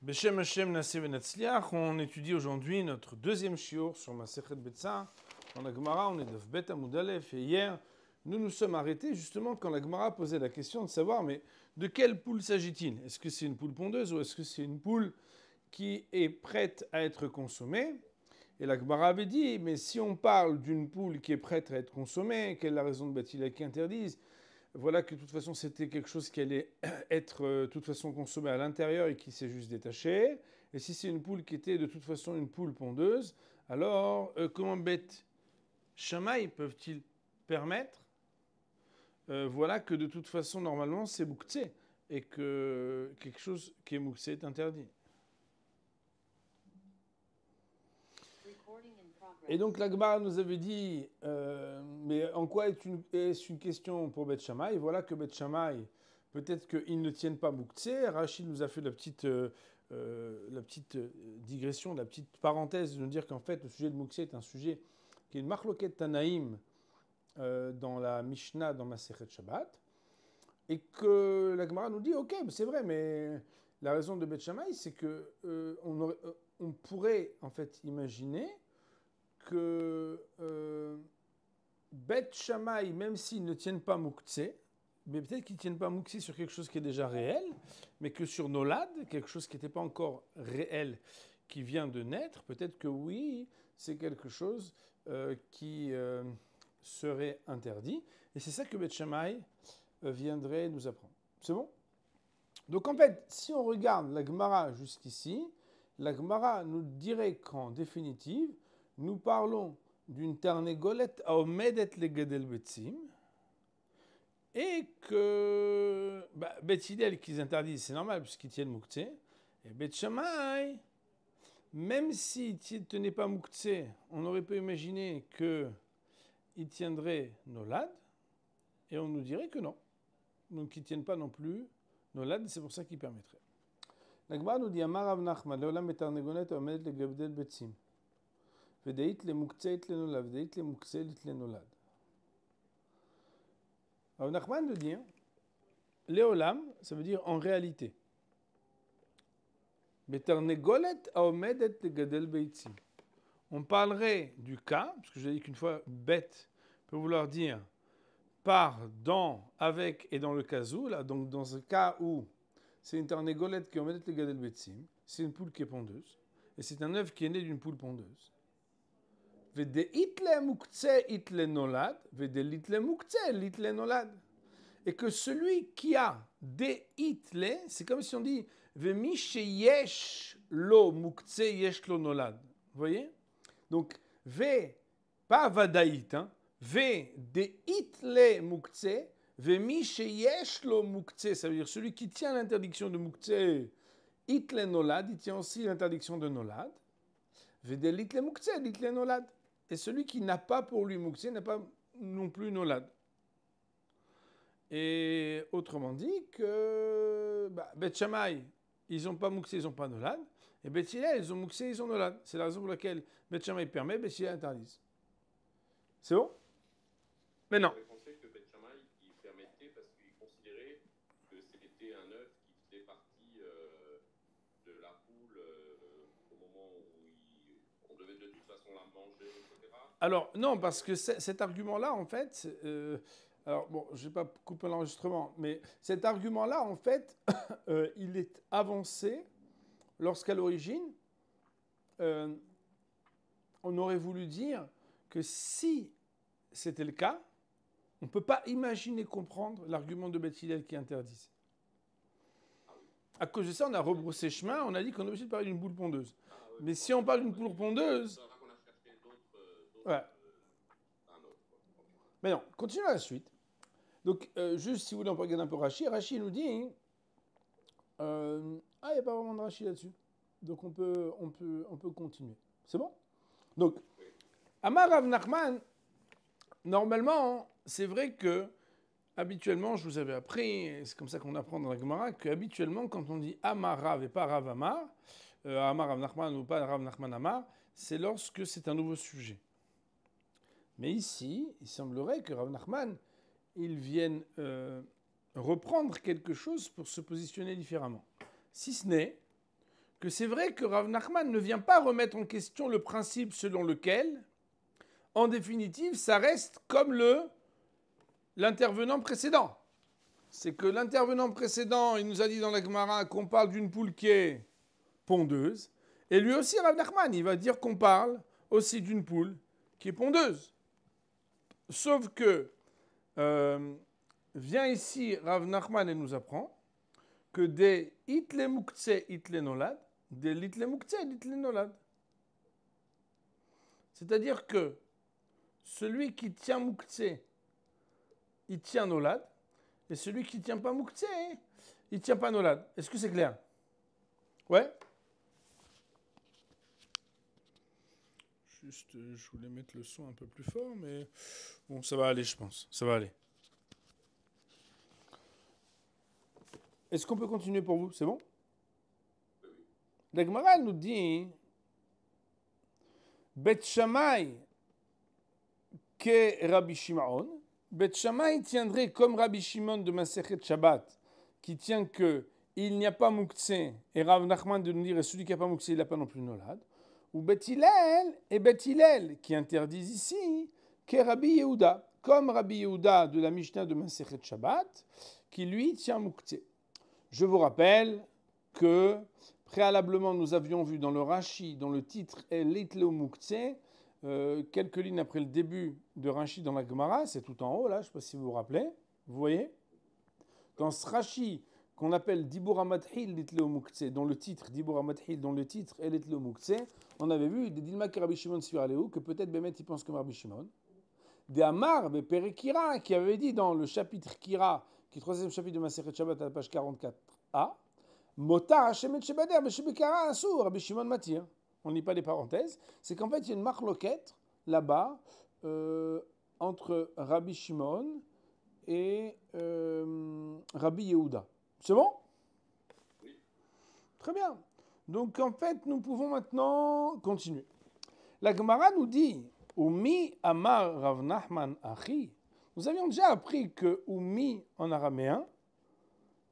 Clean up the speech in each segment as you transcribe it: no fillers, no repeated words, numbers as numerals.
Beshem Hashem Naseh Venatzliach, on étudie aujourd'hui notre deuxième shiur sur Masechet Betzah. Dans la Gemara, on est de Bet Amud Aleph et hier, nous nous sommes arrêtés justement quand la Gemara posait la question de savoir mais de quelle poule s'agit-il? Est-ce que c'est une poule pondeuse ou est-ce que c'est une poule qui est prête à être consommée? Et la Gemara avait dit, mais si on parle d'une poule qui est prête à être consommée, quelle est la raison de Bathila qui interdise? Voilà que de toute façon c'était quelque chose qui allait être de toute façon consommé à l'intérieur et qui s'est juste détaché. Et si c'est une poule qui était de toute façon une poule pondeuse, alors comment bête Shamaï peuvent-ils permettre voilà que de toute façon normalement c'est mouktsé et que quelque chose qui est mouktsé est interdit. Et donc la Gemara nous avait dit, mais en quoi est-ce une question pour Beth Shammai? Voilà que Beth Shammai, peut-être qu'ils ne tiennent pas Mouktsé. Rachid nous a fait la petite digression, la petite parenthèse de nous dire qu'en fait le sujet de Mouktsé est un sujet qui est une marloquette Tanaïm dans la Mishnah, dans Masechet Shabbat. Et que la Gemara nous dit, ok, c'est vrai, mais la raison de Beth Shammai, c'est que on pourrait en fait imaginer que Beth Shammai, même s'ils ne tiennent pas Mouktsé, mais peut-être qu'ils ne tiennent pas Mouktsé sur quelque chose qui est déjà réel, mais que sur Nolad, quelque chose qui n'était pas encore réel, qui vient de naître, peut-être que oui, c'est quelque chose qui serait interdit. Et c'est ça que Beth Shammai viendrait nous apprendre. C'est bon? Donc en fait, si on regarde la Gemara jusqu'ici, la Gemara nous dirait qu'en définitive, nous parlons d'une Tarnegolette Aomedet Legedel Betzim et que Beth Hillel qu'ils interdisent, c'est normal puisqu'ils tiennent Mouktsé. Et Beth Shammai, même s'ils ne tenaient pas Mouktsé, on aurait pu imaginer qu'ils tiendraient Nolad et on nous dirait que non. Donc ils ne tiennent pas non plus Nolad, c'est pour ça qu'ils permettraient. La Gemara nous dit Amar Rav Nachman, Leolam et Tarnegolet Aomedet Legedel Betzim. ודאית למוקצה לנולד, ודאית למוקצה לנולד. Rav Nachman de dire, Léolam, ça veut dire en réalité. Betarnegolet aomedet legadel beitzim. On parlerait du cas, parce que j'ai dit qu'une fois, bête peut vouloir dire par, dans, avec et dans le cas où, là, donc dans un cas où c'est une tarnegolette qui aomedet legadel beitzim, c'est une poule qui est pondeuse, et c'est un œuf qui est né d'une poule pondeuse. Et que celui qui a des itle, c'est comme si on dit lo nolad. Vous voyez? Donc, pas vadaït, hein, de itle mukse, lo mukse, ça veut dire celui qui tient l'interdiction de mukse, itle nolad, il tient aussi l'interdiction de nolad. Litle mukse, litle nolad. Et celui qui n'a pas pour lui Mouktsé n'a pas non plus Nolad. Et autrement dit que Beth Shammai, ils n'ont pas Mouktsé, ils n'ont pas Nolad. Et Beth Hillel, ils ont Mouktsé, ils ont Nolad. C'est la raison pour laquelle Beth Shammai permet, Beth Hillel interdise. C'est bon? Mais non. J'avais pensé que Beth Shammai, il permettait parce qu'il considérait que c'était un œuf qui faisait partie de la poule au moment où on devait de toute façon la manger, etc. Alors, non, parce que cet argument-là, en fait, alors bon, je ne vais pas couper l'enregistrement, mais cet argument-là, en fait, il est avancé lorsqu'à l'origine, on aurait voulu dire que si c'était le cas, on ne peut pas imaginer comprendre l'argument de Beth Hillel qui interdisait. À cause de ça, on a rebroussé chemin, on a dit qu'on est obligé de parler d'une poule pondeuse. Mais si on parle d'une poule pondeuse... Ouais. Mais non, continuons à la suite. Donc, juste si vous voulez, on peut regarder un peu Rachid. Rachid nous dit... il n'y a pas vraiment de Rachid là-dessus. Donc, on peut continuer. C'est bon? Donc, Amar Rav Nachman, normalement, c'est vrai que, habituellement, je vous avais appris, c'est comme ça qu'on apprend dans la Gemara, qu'habituellement, quand on dit Amar Rav et pas Rav Amar, Amar Rav Nachman ou pas Rav Nachman Amar, c'est lorsque c'est un nouveau sujet. Mais ici, il semblerait que Rav Nachman, il vienne reprendre quelque chose pour se positionner différemment. Si ce n'est que c'est vrai que Rav Nachman ne vient pas remettre en question le principe selon lequel, en définitive, ça reste comme l'intervenant précédent. C'est que l'intervenant précédent, il nous a dit dans la Gemara qu'on parle d'une poule qui est pondeuse. Et lui aussi, Rav Nachman, il va dire qu'on parle aussi d'une poule qui est pondeuse. Sauf que vient ici Rav Nachman et nous apprend que des itle mukhtse itle nolad, des litle mukhtse litle nolad. C'est-à-dire que celui qui tient mukhtse, il tient nolad, et celui qui ne tient pas mukhtse, il ne tient pas nolad. Est-ce que c'est clair? Ouais? Juste, je voulais mettre le son un peu plus fort, mais bon, ça va aller, je pense. Ça va aller. Est-ce qu'on peut continuer pour vous? C'est bon? La Gemara nous dit Bet Shammai que Rabbi Shimon. Bet Shammai tiendrait comme Rabbi Shimon de Masechet Shabbat, qui tient que il n'y a pas mukhtse, et Rav Nachman de nous dire et celui qui n'a pas mukhtse, il n'a pas non plus nolad. Ou Bet Hillel et Bet Hillel qui interdisent ici que Rabbi Yehuda, comme Rabbi Yehuda de la Mishnah de Masechet Shabbat, qui lui tient mukhtse. Je vous rappelle que préalablement nous avions vu dans le Rashi, dont le titre est Leitleo Mukhtse, quelques lignes après le début de Rashi dans la Gemara, c'est tout en haut là, je ne sais pas si vous vous rappelez, vous voyez? Dans ce Rashi qu'on appelle Dibur HaMathil Leitleo Mukhtse, dont le titre, Dibur HaMathil, dont le titre est Leitleo Mukhtse, on avait vu des Dilma que Rabbi Shimon Sfir Aleu, que peut-être Bémet il pense comme Rabbi Shimon, des Amar, des Perekira, qui avait dit dans le chapitre Kira, qui est le troisième chapitre de Masechet Shabbat à la page 44a, Motar Hashem et Shebader, Beshebekara Asur, Rabbi Shimon Matir. On ne lit pas les parenthèses. C'est qu'en fait, il y a une marloquette là-bas entre Rabbi Shimon et Rabbi Yehuda. C'est bon? Oui. Très bien. Donc en fait, nous pouvons maintenant continuer. La Gemara nous dit Umi Amar Rav Nachman Achi. Nous avions déjà appris que Umi en araméen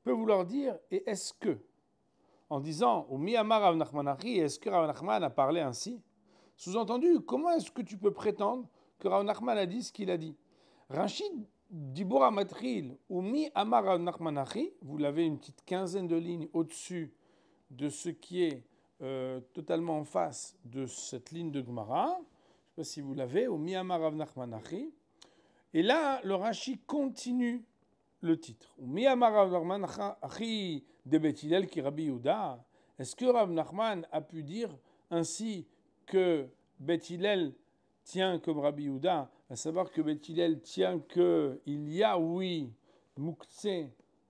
peut vouloir dire et est-ce que. En disant Umi Amar Rav Nachman Achi, est-ce que Rav Nachman a parlé ainsi? Sous-entendu, comment est-ce que tu peux prétendre que Rav Nachman a dit ce qu'il a dit? Rachid Dibur HaMathil Umi Amar Rav Nachman Achi, vous l'avez une petite quinzaine de lignes au-dessus de ce qui est totalement en face de cette ligne de Gemara. Je ne sais pas si vous l'avez, Umi Amar Rav Nachman Achi. Et là, le Rashi continue le titre. Umi Amar Rav Nachman Achi de Bet Hillel ki Rabbi Yehuda. Est-ce que Rav Nachman a pu dire ainsi que Bet Hillel tient comme Rabbi Yehuda, à savoir que Bet Hillel tient qu'il y a, oui, mukhtse,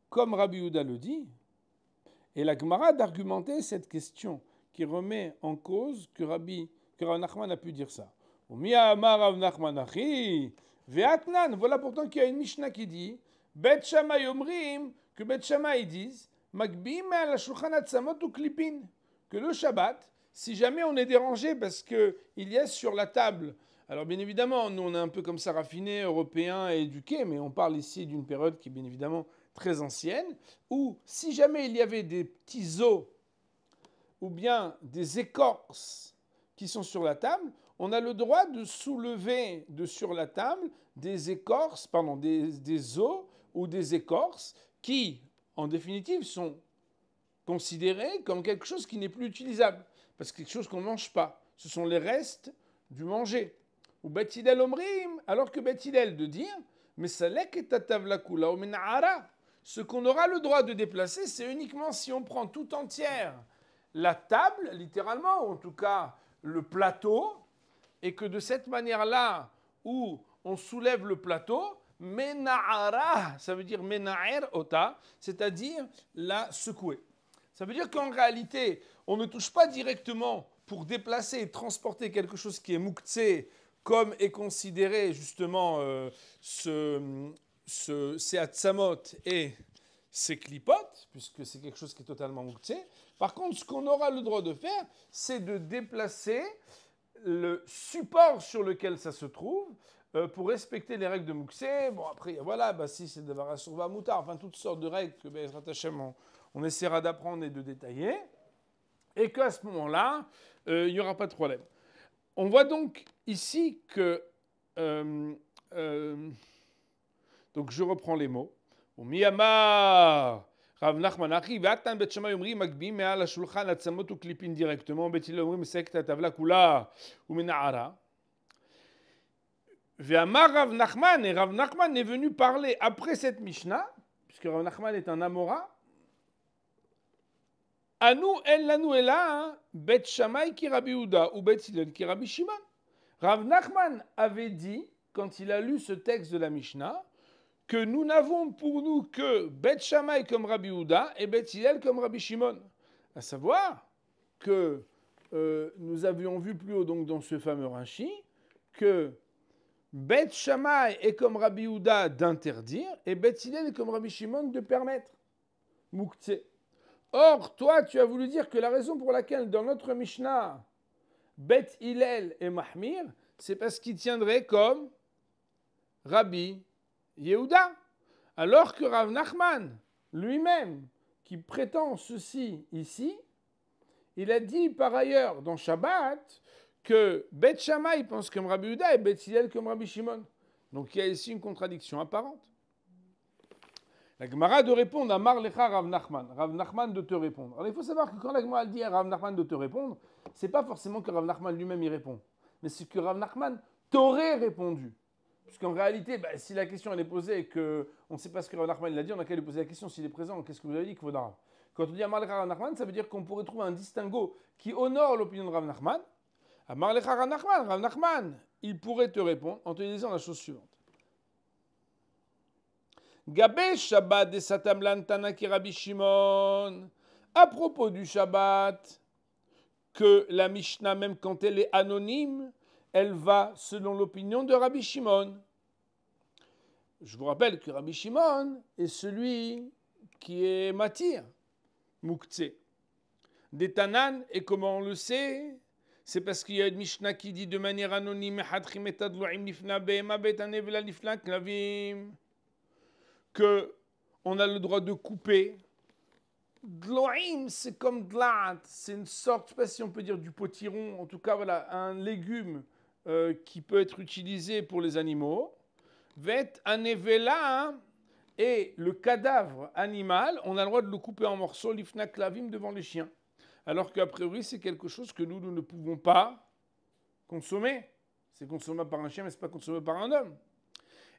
comme Rabbi Yehuda le dit? Et la Gemara d'argumenter cette question qui remet en cause que Rav Nachman a pu dire ça. Umi Amar Rav Nachman Achi ve'atnan. Voilà pourtant qu'il y a une Mishnah qui dit Bet Shammai omrim, que Bet Shammai disent Magbim al shulchan atzamot ou klipin, que le Shabbat, si jamais on est dérangé parce qu'il y a sur la table, alors bien évidemment, nous on est un peu comme ça raffinés, européens et éduqués, mais on parle ici d'une période qui est bien évidemment très ancienne, où si jamais il y avait des petits os ou bien des écorces qui sont sur la table, on a le droit de soulever de sur la table des écorces, des os ou des écorces qui, en définitive, sont considérés comme quelque chose qui n'est plus utilisable, parce que quelque chose qu'on ne mange pas. Ce sont les restes du manger. Ou Bet Hillel omrim, alors que Bet Hillel de dire, mais salek et tatavlakula ou menara. Ce qu'on aura le droit de déplacer, c'est uniquement si on prend tout entière la table, littéralement, ou en tout cas le plateau, et que de cette manière-là, où on soulève le plateau, mena'ara, ça veut dire mena'er ota, c'est-à-dire la secouer. Ça veut dire qu'en réalité, on ne touche pas directement pour déplacer et transporter quelque chose qui est mukhtse, comme est considéré justement ces atzamot et ces klipotes, puisque c'est quelque chose qui est totalement mukhtse. Par contre, ce qu'on aura le droit de faire, c'est de déplacer le support sur lequel ça se trouve pour respecter les règles de mukhtse. Bon, après, voilà, si c'est de Varasurva Moutar, enfin toutes sortes de règles que Be'ezrat Hashem on essaiera d'apprendre et de détailler. et qu'à ce moment-là, il n'y aura pas de problème. On voit donc ici que... donc je reprends les mots. Miyamar, Rav Nachman Achi, Vatan Bet Shammai Omrim Magbi Me'al HaShulchan Atzamot Uklipin directement, Bet Hillel Omrim Mesek Tatavla Kula Umena'ara. Ve'amar Rav Nachman, et Rav Nachman est venu parler après cette Mishnah, puisque Rav Nachman est un Amora. Anu en lanu ela Bet Shammai ki Rabbi Yehuda ou Bet Hillel ki Rabbi Shimon. Rav Nachman avait dit, quand il a lu ce texte de la Mishnah, que nous n'avons pour nous que Bet Shammai comme Rabbi Yehuda et Bet Hillel comme Rabbi Shimon. À savoir que nous avions vu plus haut donc dans ce fameux Rashi que Bet Shammai est comme Rabbi Yehuda d'interdire et Bet Hillel est comme Rabbi Shimon de permettre. Mouktsé. Or, toi, tu as voulu dire que la raison pour laquelle dans notre Mishnah, Bet Hillel et Mahmir, c'est parce qu'il tiendrait comme Rabbi Yehuda. Alors que Rav Nachman, lui-même, qui prétend ceci ici, il a dit par ailleurs dans Shabbat que Bet Shammai pense comme Rabbi Yehuda et Bet Hillel comme Rabbi Shimon. Donc il y a ici une contradiction apparente. La Gemara de répondre à Mar Lecha Rav Nachman de te répondre. Alors il faut savoir que quand la Gemara dit à Rav Nachman de te répondre, c'est pas forcément que Rav Nachman lui-même y répond, mais c'est que Rav Nachman t'aurait répondu. Puisqu'en réalité, si la question elle est posée et qu'on ne sait pas ce que Rav Nachman il a dit, on a qu'à lui poser la question s'il est présent. Qu'est-ce que vous avez dit, Kvodara? Quand on dit à Mar Lecha Rav Nachman, ça veut dire qu'on pourrait trouver un distinguo qui honore l'opinion de Rav Nachman. À Mar Lecha Rav Nachman, il pourrait te répondre en te disant la chose suivante. Gabé Shabbat de Satamlan Tanaki Rabbi Shimon. À propos du Shabbat, que la Mishnah, même quand elle est anonyme, elle va selon l'opinion de Rabbi Shimon. Je vous rappelle que Rabbi Shimon est celui qui est matir, Mouktsé. Des Tanan, et comment on le sait? C'est parce qu'il y a une Mishnah qui dit de manière anonyme que on a le droit de couper. Dloim, c'est comme dlat, c'est une sorte, je ne sais pas si on peut dire du potiron, en tout cas voilà, un légume qui peut être utilisé pour les animaux. Vet anevela, et le cadavre animal, on a le droit de le couper en morceaux, lifna klavim, devant les chiens. Alors qu'a priori, c'est quelque chose que nous ne pouvons pas consommer. C'est consommable par un chien, mais ce n'est pas consommable par un homme.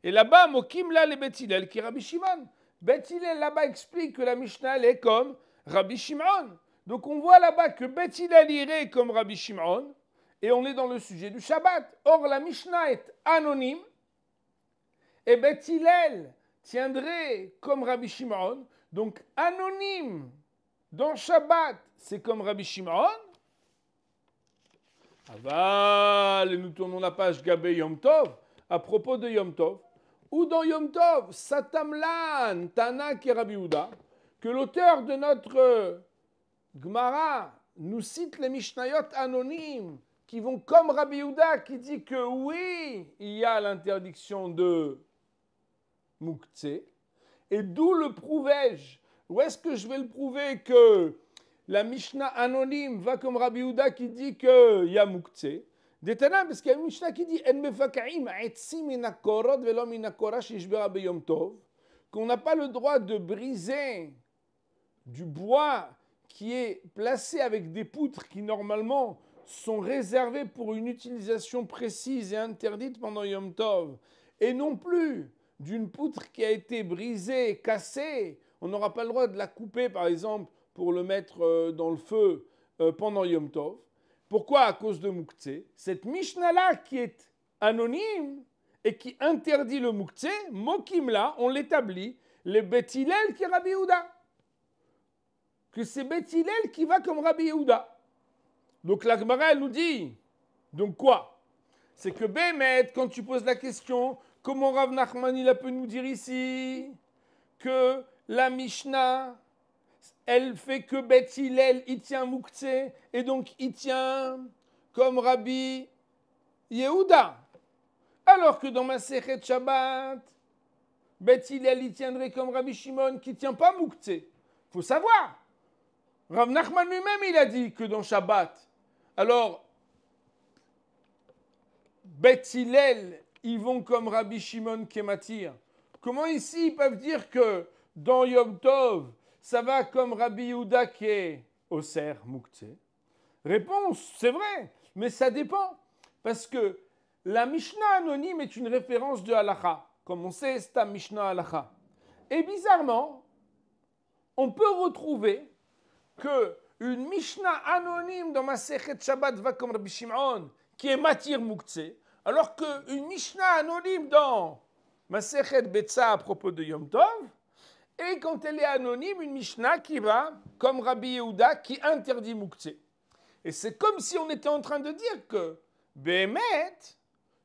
Et là-bas, Mokim la le Bet Hillel qui est Rabbi Shimon. Bet Hillel là-bas explique que la Mishnah elle est comme Rabbi Shimon. Donc on voit là-bas que Bet Hillel irait comme Rabbi Shimon et on est dans le sujet du Shabbat. Or la Mishnah est anonyme et Bet Hillel tiendrait comme Rabbi Shimon. Donc anonyme dans Shabbat, c'est comme Rabbi Shimon. Aval, et nous tournons la page Gabé Yom Tov à propos de Yom Tov. Ou dans Yom Tov, Satamlan, Tana qui est Rabbi Yehuda, que l'auteur de notre Gemara nous cite les Mishnayot anonymes qui vont comme Rabbi Yehuda qui dit que oui, il y a l'interdiction de Mouktsé. Et d'où le prouvais-je? Où est-ce que je vais le prouver que la Mishnah anonyme va comme Rabbi Yehuda qui dit qu'il y a Mouktsé? Détanam, parce qu'il y a une Mishnah qui dit qu'on n'a pas le droit de briser du bois qui est placé avec des poutres qui normalement sont réservées pour une utilisation précise et interdite pendant Yom Tov, et non plus d'une poutre qui a été brisée, cassée. On n'aura pas le droit de la couper, par exemple, pour le mettre dans le feu pendant Yom Tov. Pourquoi? À cause de Mouktsé. Cette Mishnah-là qui est anonyme et qui interdit le Mouktsé, Mokim-là, on l'établit, les Bet Hillel qui est Rabbi Yehuda. Que c'est Bet Hillel qui va comme Rabbi Yehuda. Donc la Gemara, elle nous dit, donc quoi? C'est que Bémet, quand tu poses la question, comment Rav Nachman il a pu nous dire ici que la Mishnah, elle fait que Bet Hillel, il tient Mouktsé, et donc il tient comme Rabbi Yehuda. Alors que dans ma Sechet Shabbat, Bet Hillel, il tiendrait comme Rabbi Shimon, qui ne tient pas Mouktsé. Il faut savoir Rav Nachman lui-même, il a dit que dans Shabbat. Alors, Beth Hillel, ils vont comme Rabbi Shimon Kematir. Comment ici ils peuvent dire que dans Yom Tov, ça va comme Rabbi Yehuda qui est Oser Moukhtse? Réponse, c'est vrai, mais ça dépend. Parce que la Mishnah anonyme est une référence de Halacha. Comme on sait, c'est un Mishnah Halacha. Et bizarrement, on peut retrouver que une Mishnah anonyme dans Masechet Shabbat va comme Rabbi Shimon, qui est Matir Moukhtse, alors qu'une Mishnah anonyme dans Masechet Betsa à propos de Yom Tov, et quand elle est anonyme, une Mishnah qui va comme Rabbi Yehuda, qui interdit Moukhtse. Et c'est comme si on était en train de dire que Béhémet,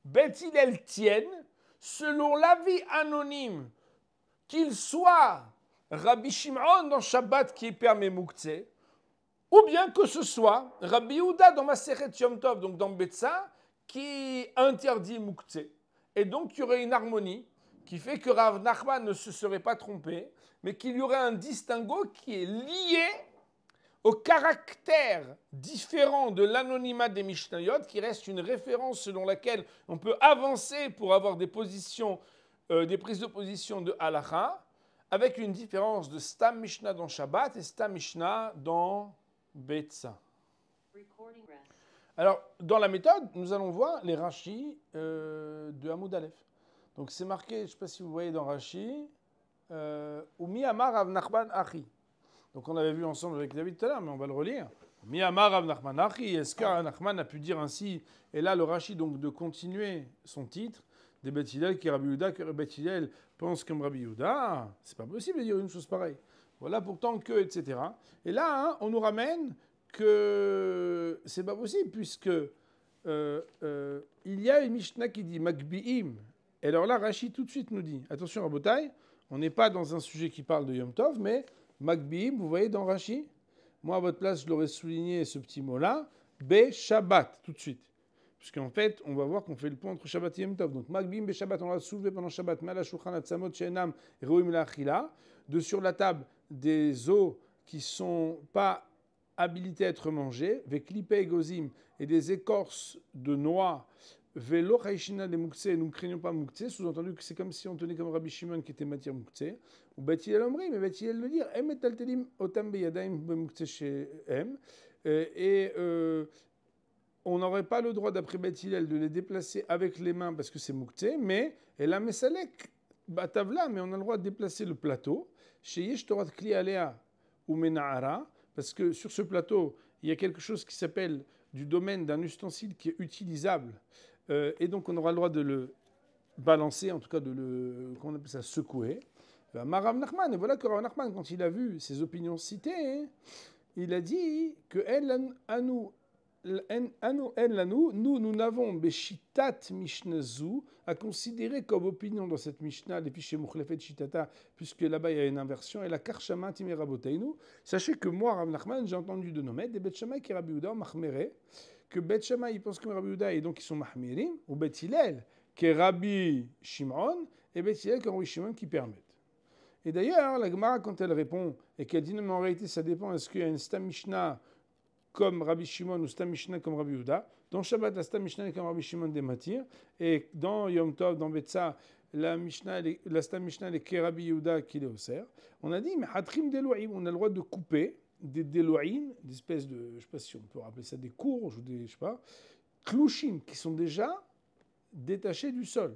Beth Hillel tiennent, selon l'avis anonyme, qu'il soit Rabbi Shimon dans Shabbat qui permet Moukhtse, ou bien que ce soit Rabbi Yehuda dans Masechet Yom Tov, donc dans Betsa, qui interdit Moukhtse. Et donc il y aurait une harmonie qui fait que Rav Nachman ne se serait pas trompé, mais qu'il y aurait un distinguo qui est lié au caractère différent de l'anonymat des Mishnayot, qui reste une référence selon laquelle on peut avancer pour avoir des positions, des prises de position de Halacha, avec une différence de Stam Mishnah dans Shabbat et Stam Mishnah dans Betsa. Alors, dans la méthode, nous allons voir les Rashi de Hamoud Aleph. Donc, c'est marqué, je ne sais pas si vous voyez dans Rashi, Umi Amar Rav Nachman Achi. Donc, on avait vu ensemble avec David tout à l'heure, mais on va le relire. Umi Amar Rav Nachman Achi. Est-ce que Nachman a pu dire ainsi? Et là, le Rashi, donc, de continuer son titre, des Beth Hillel qui est Rabbi Yehuda, que Beth Hillel pense comme Rabbi Yehuda. C'est pas possible de dire une chose pareille. Voilà pourtant que, etc. Et là, hein, on nous ramène que c'est pas possible, puisque il y a une Mishnah qui dit Makbi'im. Et alors là, Rashi tout de suite nous dit, attention Rabotai, on n'est pas dans un sujet qui parle de Yom Tov, mais Makbi'im, vous voyez dans Rashi, moi à votre place, je l'aurais souligné ce petit mot-là, Be Shabbat, tout de suite. Puisqu'en fait, on va voir qu'on fait le pont entre Shabbat et Yom Tov. Donc Makbi'im, Be Shabbat, on va soulever pendant Shabbat, Mala Shulchan Atzamot She'enam Re'uim La'achila, de sur la table des os qui ne sont pas habilités à être mangés, Veklipe Egozim, et des écorces de noix, Velo Chaishina de Moukhtse, nous ne craignons pas Moukhtse, sous-entendu que c'est comme si on tenait comme Rabbi Shimon qui était matière Moukhtse, ou Beth Hillel Omri, mais Beth Hillel le dire, Em et Taltelim Otam Beyadaim Moukhtse chez Em, on n'aurait pas le droit, d'après Beth Hillel, de les déplacer avec les mains parce que c'est Moukhtse, mais la Mesalek, Batavla, mais on a le droit de déplacer le plateau, chez Yesh Torat Kli Alea ou Menahara, parce que sur ce plateau, il y a quelque chose qui s'appelle du domaine d'un ustensile qui est utilisable. Et donc, on aura le droit de le balancer, en tout cas de le, comment on appelle ça, secouer. Rav Nachman, et voilà que Rav Nachman, quand il a vu ces opinions citées, il a dit que nous n'avons Beshitat Mishnazu à considérer comme opinion dans cette Mishnah, les fichiers Mukhlefet Shitata, puisque là-bas il y a une inversion, et la Karshama Timeraboteinu. Sachez que moi, Rav Nachman, j'ai entendu de nos maîtres, des Bet Shammai qui est Rabbi Yehuda, Mahmere, que Bet Shammai, ils pensent comme Rabbi Yehuda, et donc ils sont Mahmirim, ou Bet Hillel, qui est Rabbi Shimon, et Bet Hillel, qui est Rabbi Shimon, qui permettent. Et d'ailleurs, la Gemara, quand elle répond, et qu'elle dit, non, mais en réalité, ça dépend, est-ce qu'il y a une Stam Mishnah comme Rabbi Shimon ou Stam Mishnah comme Rabbi Yehuda. Dans Shabbat, la Stam Mishnah est comme Rabbi Shimon des Matir. Et dans Yom Tov, dans Betsa, la Stam Mishnah est que Rabbi Yehuda qui les osser. On a dit, mais Hatrim Deloïm, on a le droit de couper des Deloïm, des espèces de, je ne sais pas si on peut rappeler ça des courges ou des, je sais pas, Klouchim, qui sont déjà détachés du sol.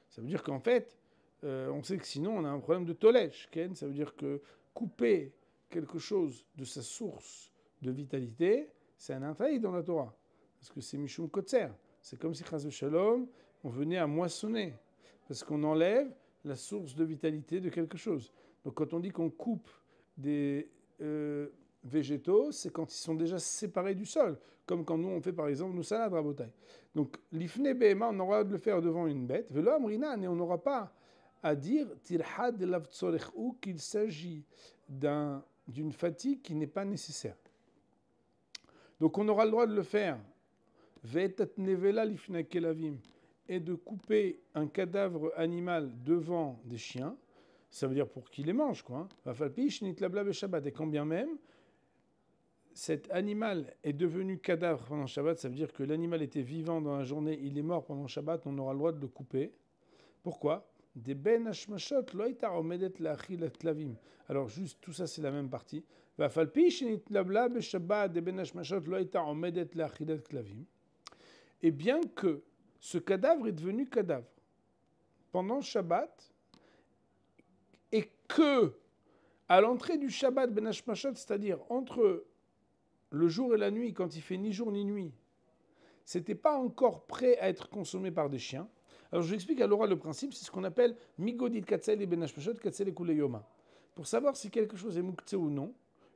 Ça veut dire qu'en fait, on sait que sinon on a un problème de tolèche. Ça veut dire que couper quelque chose de sa source de vitalité, c'est un infaillible dans la Torah. Parce que c'est Mishum Kotzer. C'est comme si, Chas Shalom, on venait à moissonner. Parce qu'on enlève la source de vitalité de quelque chose. Donc quand on dit qu'on coupe des végétaux, c'est quand ils sont déjà séparés du sol. Comme quand nous, on fait par exemple, nous salades rabotai. Donc l'ifne behema, on aura de le faire devant une bête. Velo amrinan, et on n'aura pas à dire tirhad lav tzorech ou qu'il s'agit d'une fatigue qui n'est pas nécessaire. Donc on aura le droit de le faire, et de couper un cadavre animal devant des chiens, ça veut dire pour qu'ils les mangent, quoi. Et quand bien même, cet animal est devenu cadavre pendant Shabbat, ça veut dire que l'animal était vivant dans la journée, il est mort pendant Shabbat, on aura le droit de le couper. Pourquoi? Des ben hashmashot lo ita omedet la'achilat klavim. Alors juste, tout ça c'est la même partie. Va'afal pi shenitlabla beShabbat des ben hashmashot lo ita omedet la'achilat klavim. Et bien que ce cadavre est devenu cadavre pendant Shabbat, et que à l'entrée du Shabbat ben hashmashot, c'est-à-dire entre le jour et la nuit, quand il fait ni jour ni nuit, c'était pas encore prêt à être consommé par des chiens. Alors je vous explique à l'oral le principe, c'est ce qu'on appelle migodit katzel et ben hashmashot katzel et kule yoma. Pour savoir si quelque chose est mouktsé ou non,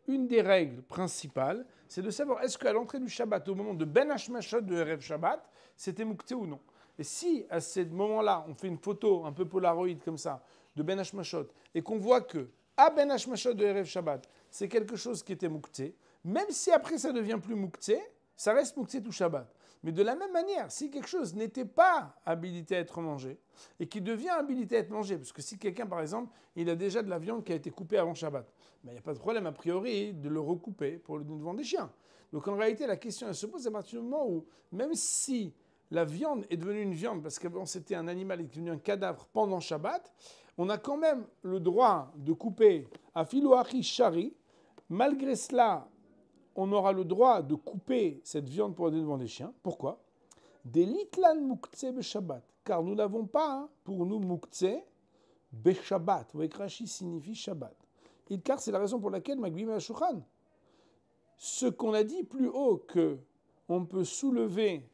une des règles principales, c'est de savoir est-ce qu'à l'entrée du Shabbat, au moment de ben hashmashot de Erev Shabbat, c'était mouktsé ou non. Et si à ce moment-là, on fait une photo un peu polaroid comme ça de ben hashmashot et qu'on voit que à ben hashmashot de Erev Shabbat, c'est quelque chose qui était mouktsé, même si après ça devient plus mouktsé, ça reste mouktsé tout Shabbat. Mais de la même manière, si quelque chose n'était pas habilité à être mangé et qui devient habilité à être mangé, parce que si quelqu'un, par exemple, il a déjà de la viande qui a été coupée avant Shabbat, ben, il n'y a pas de problème a priori de le recouper pour le devant des chiens. Donc en réalité, la question elle se pose à partir du moment où, même si la viande est devenue une viande, parce qu'avant c'était un animal et est devenu un cadavre pendant Shabbat, on a quand même le droit de couper à filoachi shari. Malgré cela, on aura le droit de couper cette viande pour aller devant les chiens. Pourquoi? Des litlan mouktsé be-Shabbat. Car nous n'avons pas, pour nous, mouktsé be-Shabbat. Vous voyez que Rashi signifie Shabbat. Car c'est la raison pour laquelle Magbim et Ashouchan. Ce qu'on a dit plus haut, que on peut soulever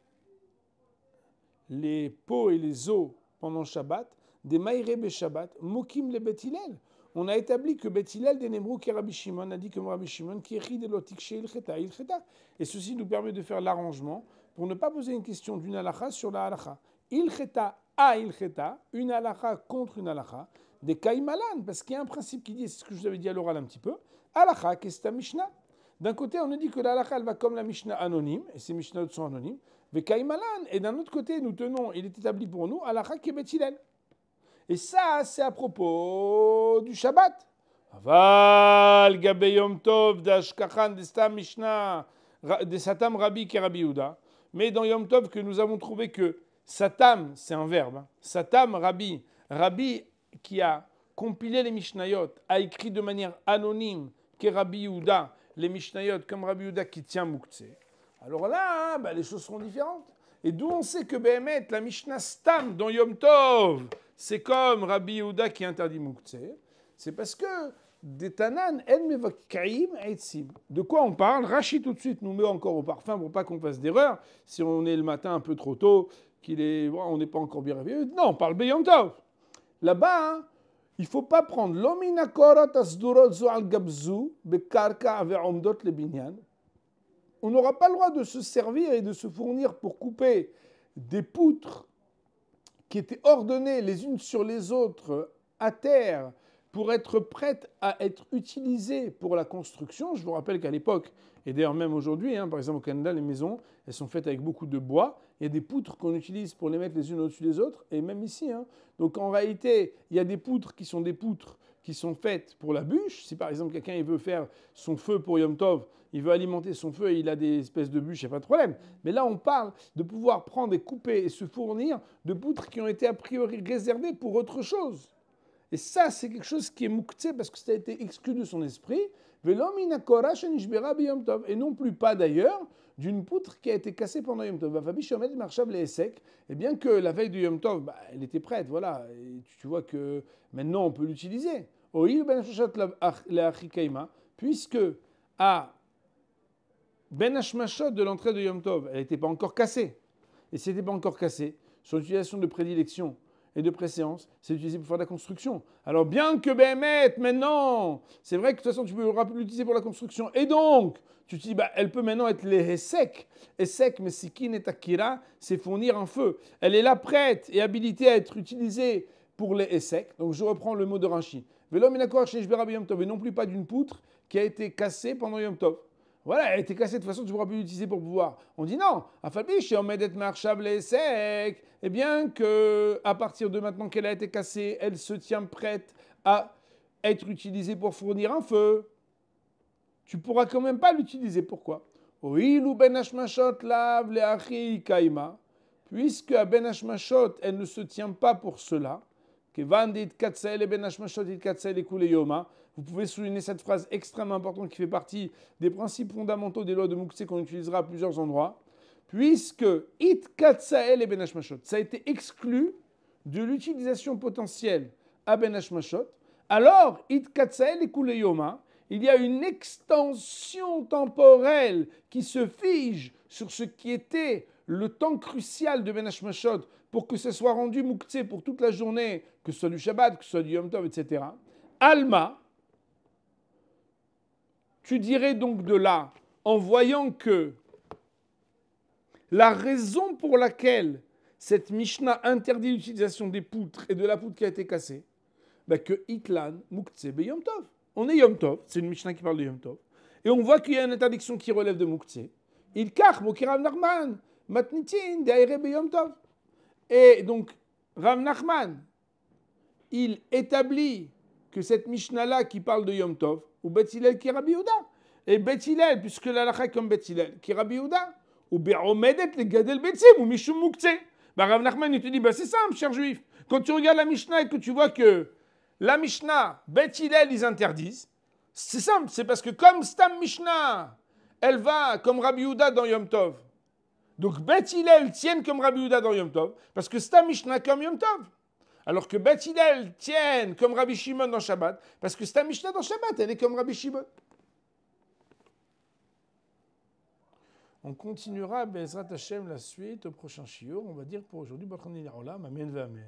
les peaux et les os pendant Shabbat, des maïré be-Shabbat, mokim le Bet Hillel. On a établi que Bet Hillel des Nemrou qui Rabbi Shimon a dit que Rabbi Shimon qui écrit de l'otik chez ilcheta. Et ceci nous permet de faire l'arrangement pour ne pas poser une question d'une halakha sur la halakha. Ilcheta à ilcheta, une halakha contre une halakha, des kaimalan, parce qu'il y a un principe qui dit, c'est ce que je vous avais dit à l'oral un petit peu, halakha kesta Mishnah. D'un côté, on nous dit que la halakha elle va comme la Mishnah anonyme, et ces Mishnahs sont anonymes, mais kaimalan, et d'un autre côté, nous tenons, il est établi pour nous, halakha qui est Bet Hillel. Et ça, c'est à propos du Shabbat. Aval, Gabe Yom Tov, d'Ashkachan, de Stam Mishnah, de Satam Rabbi qui Rabbi Yehuda. Mais dans Yom Tov, que nous avons trouvé que Satam, c'est un verbe. Satam Rabbi, Rabbi qui a compilé les Mishnayot, a écrit de manière anonyme que Rabbi Yehuda, les Mishnayot comme Rabbi Yehuda qui tient Mouktsé. Alors là, les choses seront différentes. Et d'où on sait que Behemet, la Mishnah Stam dans Yom Tov, c'est comme Rabbi Yehuda qui interdit Mouktsé, c'est parce que des Tanan en mevakaim eitzim. De quoi on parle? Rashi tout de suite nous met encore au parfum pour pas qu'on fasse d'erreur. Si on est le matin un peu trop tôt, on n'est pas encore bien réveillé. Non, on parle Beyom Tov. Là-bas, il ne faut pas prendre l'omina korot asdurot zo al gabzu bekarka ve'omdot le binyan. On n'aura pas le droit de se servir et de se fournir pour couper des poutres qui étaient ordonnées les unes sur les autres à terre pour être prêtes à être utilisées pour la construction. Je vous rappelle qu'à l'époque, et d'ailleurs même aujourd'hui, par exemple au Canada, les maisons, elles sont faites avec beaucoup de bois. Il y a des poutres qu'on utilise pour les mettre les unes au-dessus des autres, et même ici. Donc en réalité, il y a des poutres qui sont faites pour la bûche. Si par exemple quelqu'un il veut faire son feu pour Yom Tov, il veut alimenter son feu et il a des espèces de bûches, il n'y a pas de problème. Mais là, on parle de pouvoir prendre et couper et se fournir de poutres qui ont été a priori réservées pour autre chose. Et ça, c'est quelque chose qui est mouktsé parce que ça a été exclu de son esprit. Et non plus pas d'ailleurs d'une poutre qui a été cassée pendant Yom Tov. Et bien que la veille de Yom Tov, elle était prête, voilà. Et tu vois que maintenant on peut l'utiliser. Puisque à Ben Hashmashot de l'entrée de Yom Tov, elle n'était pas encore cassée. Et si elle n'était pas encore cassée, son utilisation de prédilection et de préséance, c'est utilisé pour faire de la construction. Alors bien que Behemet, maintenant, c'est vrai que de toute façon tu peux l'utiliser pour la construction. Et donc, tu te dis, elle peut maintenant être les Hesek. Hesek, Mesikin et Akira, c'est fournir un feu. Elle est là prête et habilitée à être utilisée pour les Hesek. Donc je reprends le mot de Rashi. Velo minakor sheshbera b'Yom Tov, et non plus pas d'une poutre qui a été cassée pendant Yom Tov. Voilà, elle a été cassée de toute façon, tu ne pourras plus l'utiliser pour pouvoir. On dit non, Afabish, Omedet Marshab les Sek. Eh bien que, à partir de maintenant qu'elle a été cassée, elle se tient prête à être utilisée pour fournir un feu. tu ne pourras quand même pas l'utiliser. Pourquoi? Oilu ben hashmashot lav leachi kaima, puisque à ben hashmashot, elle ne se tient pas pour cela. Kevan dit katsael et ben hashmashot dit katsael et kule yoma. Vous pouvez souligner cette phrase extrêmement importante qui fait partie des principes fondamentaux des lois de Mouktsé qu'on utilisera à plusieurs endroits. Puisque it katsael et ben hashmashot, ça a été exclu de l'utilisation potentielle à ben hashmashot, alors it katsael et kule yoma, il y a une extension temporelle qui se fige sur ce qui était le temps crucial de Ben Hashmashot pour que ce soit rendu Mouktsé pour toute la journée, que ce soit du Shabbat, que ce soit du Yom Tov, etc. Alma, tu dirais donc de là, en voyant que la raison pour laquelle cette Mishnah interdit l'utilisation des poutres et de la poutre qui a été cassée, que Itlan Mouktsé be Yom Tov. On est Yom Tov, c'est une Mishnah qui parle de Yom Tov, et on voit qu'il y a une interdiction qui relève de Mouktsé. Il kach moki Rav Nachman, matnitin de'aire be Yom Tov. Et donc, Rav Nachman, il établit que cette Mishnah-là qui parle de Yom Tov, ou Bet Hillel qui est Rabbi Yehuda, et Bet Hillel, puisque l'halakha est comme Bet Hillel, qui est Rabbi Yehuda, ou Be'omedet le gadel betzim, ou Mishum Mouktsé. Rav Nachman, il te dit, c'est simple, cher juif. Quand tu regardes la Mishnah et que tu vois que la Mishnah, Bet Hillel, ils interdisent. C'est simple, c'est parce que comme Stam Mishnah, elle va comme Rabbi Yehuda dans Yom Tov. Donc Bet Hillel tiennent comme Rabbi Yehuda dans Yom Tov, parce que Stam Mishnah comme Yom Tov. Alors que Bet Hillel tiennent comme Rabbi Shimon dans Shabbat, parce que Stam Mishnah dans Shabbat, elle est comme Rabbi Shimon. On continuera, Bezrat Hashem, la suite au prochain shiur. On va dire pour aujourd'hui, Amen.